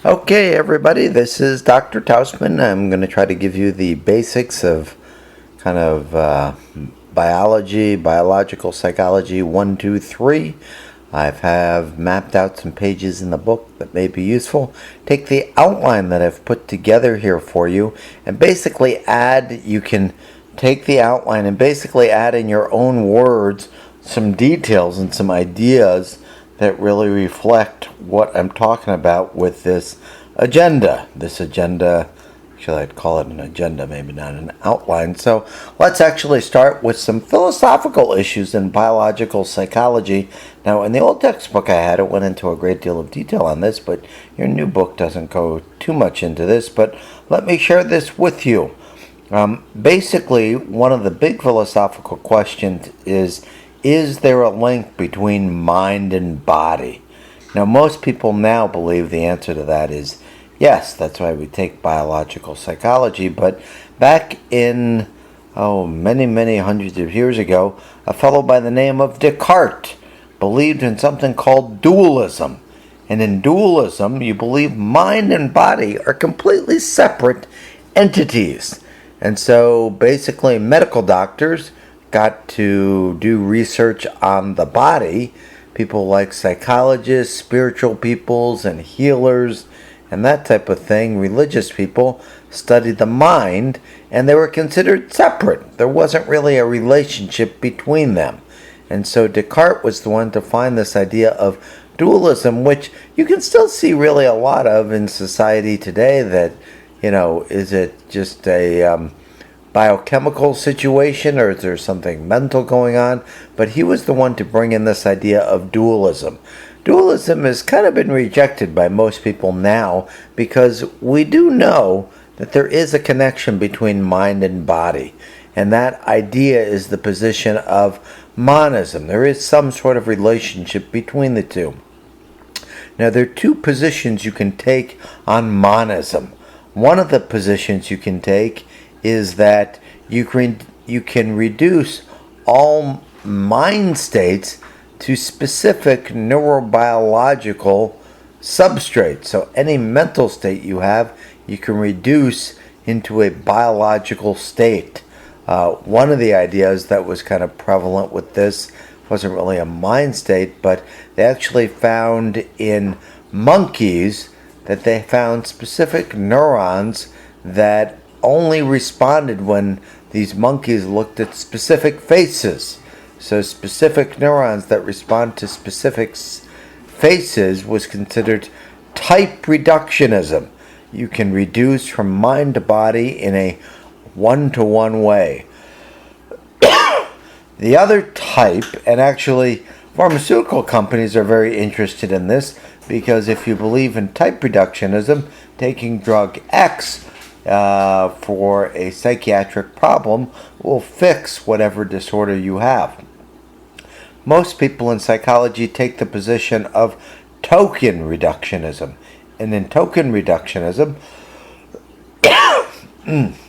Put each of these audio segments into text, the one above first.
Okay, everybody, this is Dr. Tausman. I'm going to try to give you the basics of kind of biology, biological psychology 1, 2, 3. I have mapped out some pages in the book that may be useful. Take the outline that I've put together here for you and basically you can take the outline and basically add in your own words some details and some ideas that really reflect what I'm talking about with this agenda. Actually I'd call it an agenda, maybe not an outline. So let's actually start with some philosophical issues in biological psychology. Now in the old textbook I had, it went into a great deal of detail on this, but your new book doesn't go too much into this, but let me share this with you. Basically, one of the big philosophical questions is there a link between mind and body? Now, most people now believe the answer to that is yes. That's why we take biological psychology. But back in, many hundreds of years ago, a fellow by the name of Descartes believed in something called dualism. And in dualism, you believe mind and body are completely separate entities. And so basically medical doctors got to do research on the body. People like psychologists, spiritual peoples, and healers, and that type of thing. Religious people studied the mind, and they were considered separate. There wasn't really a relationship between them. And so Descartes was the one to find this idea of dualism, which you can still see really a lot of in society today. That, is it just a biochemical situation, or is there something mental going on? But he was the one to bring in this idea of dualism. Dualism has kind of been rejected by most people now because we do know that there is a connection between mind and body, and that idea is the position of monism. There is some sort of relationship between the two. Now, there are two positions you can take on monism. One of the positions you can take is that you can reduce all mind states to specific neurobiological substrates. So any mental state you have, you can reduce into a biological state. One of the ideas that was kind of prevalent with this wasn't really a mind state, but they actually found in monkeys that they found specific neurons that only responded when these monkeys looked at specific faces. So specific neurons that respond to specific faces was considered type reductionism. You can reduce from mind to body in a one-to-one way. The other type, and actually pharmaceutical companies are very interested in this, because if you believe in type reductionism, taking drug X for a psychiatric problem will fix whatever disorder you have. Most people in psychology take the position of token reductionism. And in token reductionism,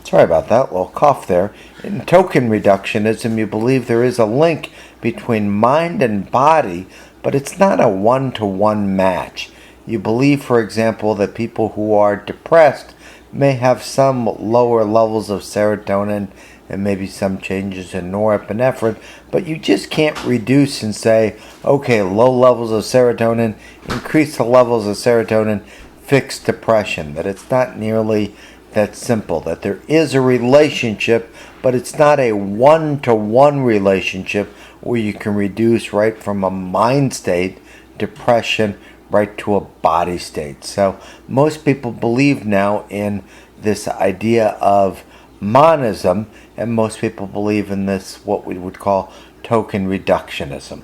sorry about that, little cough there. In token reductionism, you believe there is a link between mind and body, but it's not a one-to-one match. You believe, for example, that people who are depressed may have some lower levels of serotonin and maybe some changes in norepinephrine, but you just can't reduce and say, okay, low levels of serotonin, increase the levels of serotonin, fix depression. That it's not nearly that simple, that there is a relationship, but it's not a one-to-one relationship where you can reduce right from a mind state, depression, right to a body state. So most people believe now in this idea of monism, and most people believe in this, what we would call token reductionism.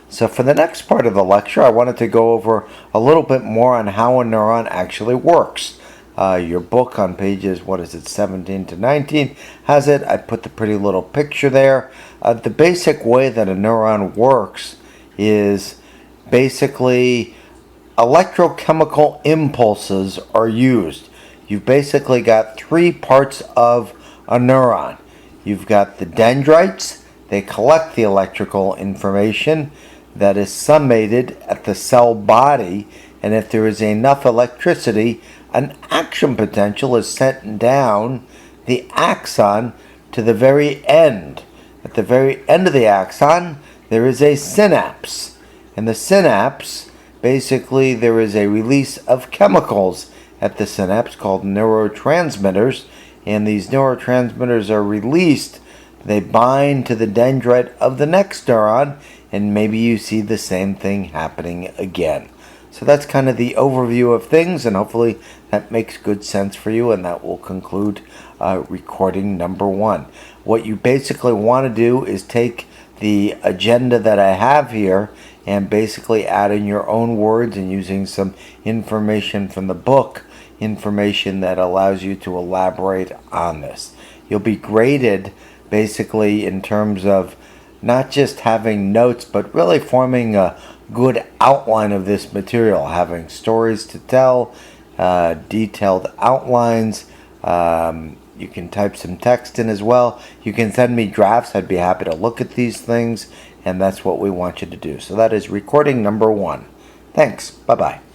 So for the next part of the lecture, I wanted to go over a little bit more on how a neuron actually works. Your book on pages, 17 to 19, has it. I put the pretty little picture there. The basic way that a neuron works is basically electrochemical impulses are used. You've basically got three parts of a neuron. You've got the dendrites. They collect the electrical information that is summated at the cell body and if there is enough electricity, an action potential is sent down the axon to the very end. At the very end of the axon, there is a synapse. And the synapse, basically, there is a release of chemicals at the synapse called neurotransmitters. And these neurotransmitters are released. They bind to the dendrite of the next neuron, and maybe you see the same thing happening again. So that's kind of the overview of things, and hopefully that makes good sense for you, and that will conclude recording number 1. What you basically want to do is take the agenda that I have here and basically add in your own words and using some information from the book, information that allows you to elaborate on this. You'll be graded basically in terms of not just having notes, but really forming a good outline of this material, having stories to tell, detailed outlines. You can type some text in as well. You can send me drafts. I'd be happy to look at these things, and that's what we want you to do. So that is recording number 1. Thanks. Bye-bye.